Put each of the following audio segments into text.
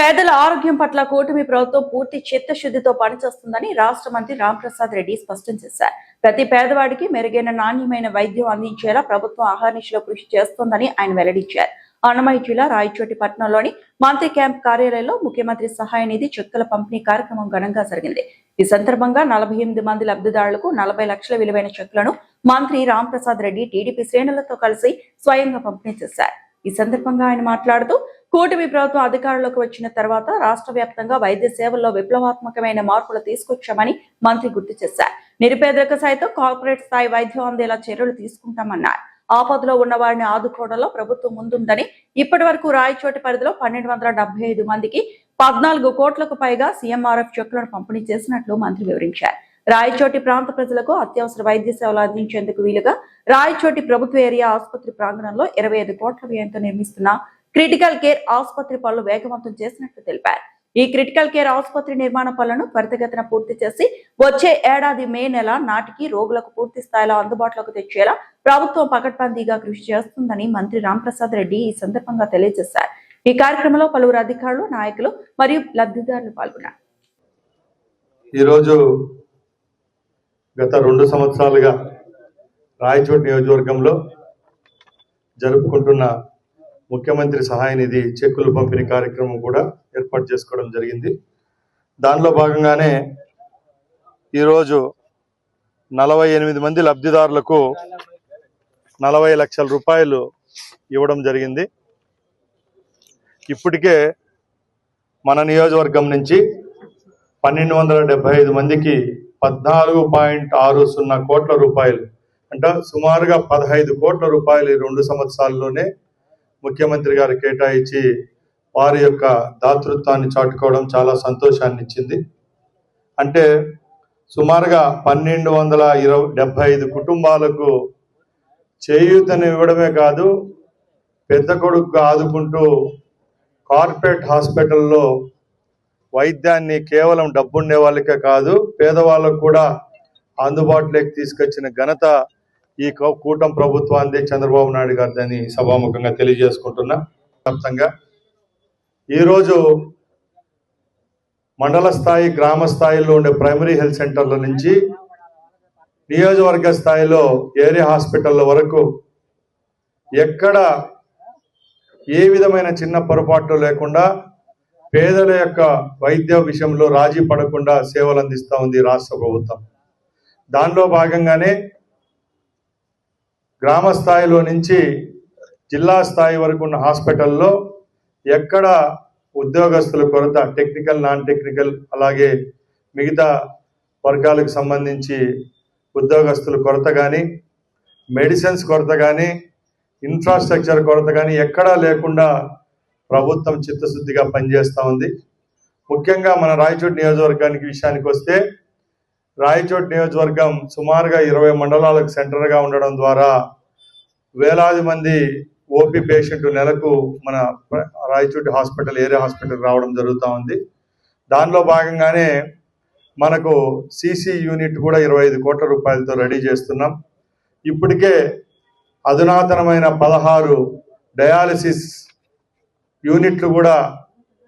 పేదల ఆరోగ్యం పట్ల కూటమి ప్రభుత్వం పూర్తి చిత్తశుద్ధితో పనిచేస్తుందని రాష్ట్ర మంత్రి రాంప్రసాద్ రెడ్డి స్పష్టం చేశారు. ప్రతి పేదవాడికి మెరుగైన నాణ్యమైన వైద్యం అందించేలా ప్రభుత్వం అహర్నిశలో కృషి చేస్తోందని ఆయన వెల్లడించారు. అన్నమయ్య జిల్లా రాయచోటి పట్టణంలోని మంత్రి క్యాంప్ కార్యాలయంలో ముఖ్యమంత్రి సహాయ నిధి చెక్కుల పంపిణీ కార్యక్రమం ఘనంగా జరిగింది. ఈ సందర్భంగా 48 మంది లబ్ధిదారులకు 40 లక్షల విలువైన చెక్కులను మంత్రి రాంప్రసాద్ రెడ్డి టీడీపీ శ్రేణులతో కలిసి స్వయంగా పంపిణీ చేశారు. ఈ సందర్భంగా ఆయన మాట్లాడుతూ కూటమి ప్రభుత్వం అధికారంలోకి వచ్చిన తర్వాత రాష్ట్ర వ్యాప్తంగా వైద్య సేవల్లో విప్లవాత్మకమైన మార్పులు తీసుకొచ్చామని మంత్రి గుర్తు చేశారు. నిరుపేదలకు సైతం కార్పొరేట్ స్థాయి వైద్యం అందేలా చర్యలు తీసుకుంటామన్నారు. ఆపదలో ఉన్న వారిని ఆదుకోవడంలో ప్రభుత్వం ముందుందని, ఇప్పటి వరకు రాయచోటి పరిధిలో 1275 మందికి 14 కోట్లకు పైగా సీఎంఆర్ఎఫ్ చెక్కులను పంపిణీ చేసినట్లు మంత్రి వివరించారు. రాయచోటి ప్రాంత ప్రజలకు అత్యవసర వైద్య సేవలు అందించేందుకు వీలుగా రాయచోటి ప్రభుత్వ ఏరియా ఆసుపత్రి ప్రాంగణంలో 25 కోట్ల వ్యయంతో నిర్మిస్తున్న క్రిటికల్ కేర్ ఆసుపత్రి పనులు వేగవంతం చేసినట్లు తెలిపారు. ఈ క్రిటికల్ కేర్ ఆసుపత్రి నిర్మాణ పనులను త్వరితగతిన పూర్తి చేసి వచ్చే ఏడాది మే నెల నాటికి రోగులకు పూర్తి స్థాయిలో అందుబాటులోకి తెచ్చేలా ప్రభుత్వం పకడ్బందీగా కృషి చేస్తుందని మంత్రి రాంప్రసాద్ రెడ్డి ఈ సందర్భంగా తెలియజేశారు. ఈ కార్యక్రమంలో పలువురు అధికారులు, నాయకులు మరియు లబ్ధిదారులు పాల్గొన్నారు. ఈరోజు గత 2 సంవత్సరాలుగా రాయచోటి నియోజకవర్గంలో జరుపుకుంటున్న ముఖ్యమంత్రి సహాయ నిధి చెక్కులు పంపిణీ కార్యక్రమం కూడా ఏర్పాటు చేసుకోవడం జరిగింది. దానిలో భాగంగానే ఈరోజు 48 మంది లబ్ధిదారులకు 40 లక్షల రూపాయలు ఇవ్వడం జరిగింది. ఇప్పటికే మన నియోజకవర్గం నుంచి 1275 మందికి 14.60 కోట్ల రూపాయలు, అంటే సుమారుగా 15 కోట్ల రూపాయలు ఈ 2 సంవత్సరాల్లోనే ముఖ్యమంత్రి గారు కేటాయించి వారి యొక్క దాతృత్వాన్ని చాటుకోవడం చాలా సంతోషాన్ని ఇచ్చింది. అంటే సుమారుగా 1275 కుటుంబాలకు చేయూతని ఇవ్వడమే కాదు, పెద్ద కొడుకు ఆదుకుంటూ కార్పొరేట్ హాస్పిటల్లో వైద్యాన్ని కేవలం డబ్బుండే వాళ్ళకే కాదు పేదవాళ్ళకు కూడా అందుబాటులోకి తీసుకొచ్చిన ఘనత ఈ కూటమి ప్రభుత్వాన్ని, చంద్రబాబు నాయుడు గారిని సభాముఖంగా తెలియజేసుకుంటున్నా. వ్యాప్తంగా ఈరోజు మండల స్థాయి, గ్రామ స్థాయిలో ఉండే ప్రైమరీ హెల్త్ సెంటర్ల నుంచి నియోజకవర్గ స్థాయిలో ఏరియా హాస్పిటల్ల వరకు ఎక్కడ ఏ విధమైన చిన్న పొరపాట్లు లేకుండా పేదల యొక్క వైద్య విషయంలో రాజీ పడకుండా సేవలు అందిస్తూ ఉంది రాష్ట్ర ప్రభుత్వం. దానిలో భాగంగానే గ్రామ స్థాయిలో నుంచి జిల్లా స్థాయి వరకు ఉన్న హాస్పిటల్లో ఎక్కడ ఉద్యోగస్తుల కొరత, టెక్నికల్, నాన్ టెక్నికల్, అలాగే మిగతా వర్గాలకు సంబంధించి ఉద్యోగస్తుల కొరత కానీ, మెడిసిన్స్ కొరత కానీ, ఇన్ఫ్రాస్ట్రక్చర్ కొరత కానీ ఎక్కడా లేకుండా ప్రభుత్వం చిత్తశుద్ధిగా పనిచేస్తూ ఉంది. ముఖ్యంగా మన రాయచోటి నియోజకవర్గానికి విషయానికి వస్తే, రాయచోటి నియోజకవర్గం సుమారుగా 20 మండలాలకు సెంటర్గా ఉండడం ద్వారా వేలాది మంది ఓపీ పేషెంట్లు నెలకు మన రాయచోటి హాస్పిటల్, ఏరియా హాస్పిటల్ రావడం జరుగుతూ ఉంది. దానిలో భాగంగానే మనకు సిసి యూనిట్ కూడా 25 కోట్ల రూపాయలతో రెడీ చేస్తున్నాం. ఇప్పటికే అధునాతనమైన 16 డయాలసిస్ యూనిట్లు కూడా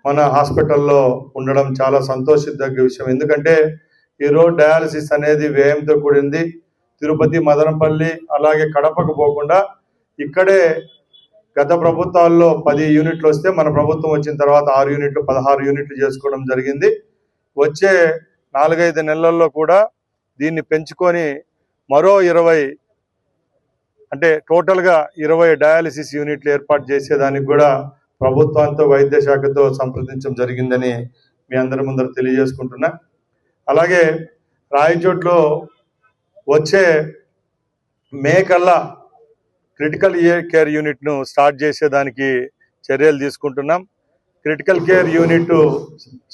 మన హాస్పిటల్లో ఉండడం చాలా సంతోషించదగ్గ విషయం. ఎందుకంటే ఈరోజు డయాలసిస్ అనేది వ్యయంతో కూడింది. తిరుపతి, మదనపల్లి, అలాగే కడపకు పోకుండా ఇక్కడే గత ప్రభుత్వాల్లో 10 యూనిట్లు వస్తే మన ప్రభుత్వం వచ్చిన తర్వాత 6 యూనిట్లు, 16 యూనిట్లు చేసుకోవడం జరిగింది. వచ్చే 4-5 నెలల్లో కూడా దీన్ని పెంచుకొని మరో 20, అంటే టోటల్గా 20 డయాలసిస్ యూనిట్లు ఏర్పాటు చేసేదానికి కూడా ప్రభుత్వంతో, వైద్య శాఖతో సంప్రదించడం జరిగిందని మీ అందరి ముందర తెలియజేసుకుంటున్నా. అలాగే రాయచోట్లో వచ్చే మే కల్లా క్రిటికల్ కేర్ యూనిట్ను స్టార్ట్ చేసేదానికి చర్యలు తీసుకుంటున్నాం. క్రిటికల్ కేర్ యూనిట్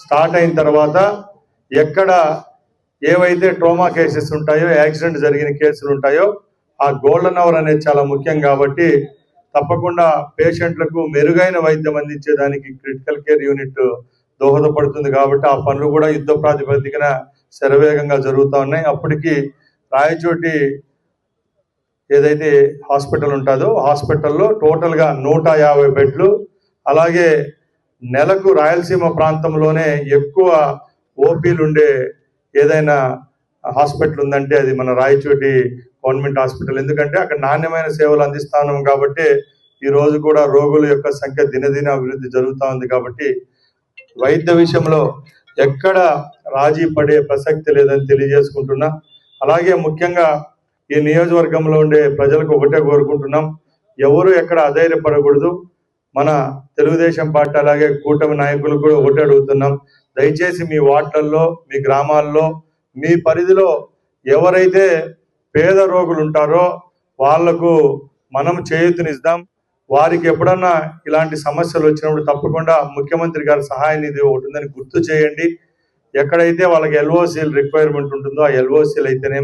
స్టార్ట్ అయిన తర్వాత ఎక్కడ ఏవైతే ట్రోమా కేసెస్ ఉంటాయో, యాక్సిడెంట్ జరిగిన కేసులు ఉంటాయో, ఆ గోల్డెన్ అవర్ అనేది చాలా ముఖ్యం కాబట్టి తప్పకుండా పేషెంట్లకు మెరుగైన వైద్యం అందించేదానికి క్రిటికల్ కేర్ యూనిట్ దోహదపడుతుంది. కాబట్టి ఆ పనులు కూడా యుద్ధ ప్రాతిపదికన శరవేగంగా జరుగుతూ ఉన్నాయి. అప్పటికి రాయచోటి ఏదైతే హాస్పిటల్ ఉంటుందో హాస్పిటల్లో టోటల్గా 150 బెడ్లు, అలాగే నెలకు రాయలసీమ ప్రాంతంలోనే ఎక్కువ ఓపీలు ఉండే ఏదైనా హాస్పిటల్ ఉందంటే అది మన రాయచోటి గవర్నమెంట్ హాస్పిటల్. ఎందుకంటే అక్కడ నాణ్యమైన సేవలు అందిస్తాం కాబట్టి ఈ రోజు కూడా రోగుల యొక్క సంఖ్య దినదిన అభివృద్ధి జరుగుతూ ఉంది. కాబట్టి వైద్య విషయంలో ఎక్కడ రాజీ పడే ప్రసక్తి లేదని తెలియజేసుకుంటున్నా. అలాగే ముఖ్యంగా ఈ నియోజకవర్గంలో ఉండే ప్రజలకు ఒకటే కోరుకుంటున్నాం, ఎవరు ఎక్కడ అధైర్యపడకూడదు. మన తెలుగుదేశం పార్టీ అలాగే కూటమి నాయకులు కూడా ఒకటే అడుగుతున్నాం, దయచేసి మీ వార్డులలో, మీ గ్రామాల్లో, మీ పరిధిలో ఎవరైతే పేద రోగులు ఉంటారో వాళ్లకు మనం చేయూతనిద్దాం. వారికి ఎప్పుడన్నా ఇలాంటి సమస్యలు వచ్చినప్పుడు తప్పకుండా ముఖ్యమంత్రి గారి సహాయ నిధి ఒకటి ఉందని గుర్తు చేయండి. ఎక్కడైతే వాళ్ళకి ఎల్ఓసీలు రిక్వైర్మెంట్ ఉంటుందో ఆ ఎల్ఓసీలు అయితేనే,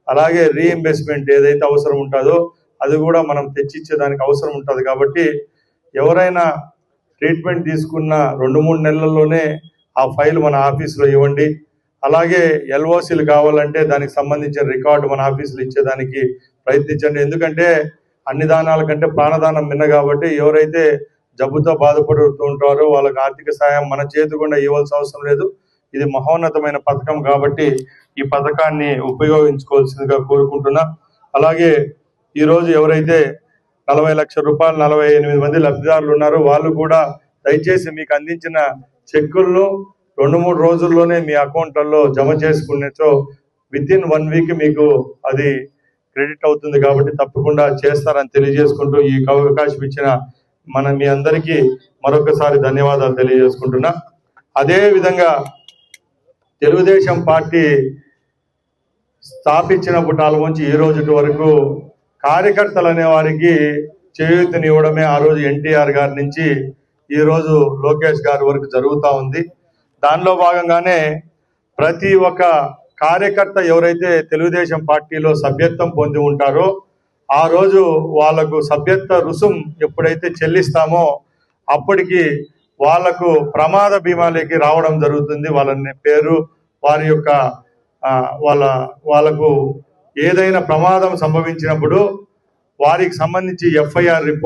అలాగే రీఇంబర్స్మెంట్ ఏదైతే అవసరం ఉంటుందో అది కూడా మనం తెచ్చిచ్చేదానికి అవసరం ఉంటుంది. కాబట్టి ఎవరైనా ట్రీట్మెంట్ తీసుకున్న 2-3 నెలల్లోనే ఆ ఫైల్ మన ఆఫీసులో ఇవ్వండి. అలాగే ఎల్ఓసీలు కావాలంటే దానికి సంబంధించిన రికార్డు మన ఆఫీసులో ఇచ్చేదానికి ప్రయత్నించండి. ఎందుకంటే అన్ని దానాల కంటే ప్రాణదానం మిన్న. కాబట్టి ఎవరైతే జబ్బుతో బాధపడుతూ ఉంటారో వాళ్ళకి ఆర్థిక సాయం మన చేతి గుండా ఇవ్వాల్సిన అవసరం లేదు. ఇది మహోన్నతమైన పథకం కాబట్టి ఈ పథకాన్ని ఉపయోగించుకోవాల్సిందిగా కోరుకుంటున్నా. అలాగే ఈరోజు ఎవరైతే 40 లక్షల రూపాయలు 48 మంది లబ్ధిదారులు ఉన్నారో వాళ్ళు కూడా దయచేసి మీకు అందించిన చెక్కులను 2-3 రోజుల్లోనే మీ అకౌంట్లలో జమ చేసుకునేతో వితిన్ 1 వీక్ మీకు అది క్రెడిట్ అవుతుంది. కాబట్టి తప్పకుండా చేస్తారని తెలియజేసుకుంటూ ఈ అవకాశం ఇచ్చిన మీ అందరికీ మరొకసారి ధన్యవాదాలు తెలియజేసుకుంటున్నా. అదే విధంగా తెలుగుదేశం పార్టీ స్థాపించినప్పటి నుంచి ఈ రోజు వరకు కార్యకర్తలు అనే వారికి చేయూతనివ్వడమే ఆ రోజు ఎన్టీఆర్ గారి నుంచి ఈ రోజు లోకేష్ గారి వరకు జరుగుతూ ఉంది. దానిలో భాగంగానే ప్రతి ఒక్క కార్యకర్త ఎవరైతే తెలుగుదేశం పార్టీలో సభ్యత్వం పొంది ఉంటారో ఆ రోజు వాళ్లకు సభ్యత్వ రుసుం ఎప్పుడైతే చెల్లిస్తామో అప్పటికి వాళ్లకు ప్రమాద బీమాలోకి రావడం జరుగుతుంది. వాళ్ళ పేరు, వారి యొక్క వాళ్ళకు ఏదైనా ప్రమాదం సంభవించినప్పుడు వారికి సంబంధించి ఎఫ్ఐఆర్ రిపోర్ట్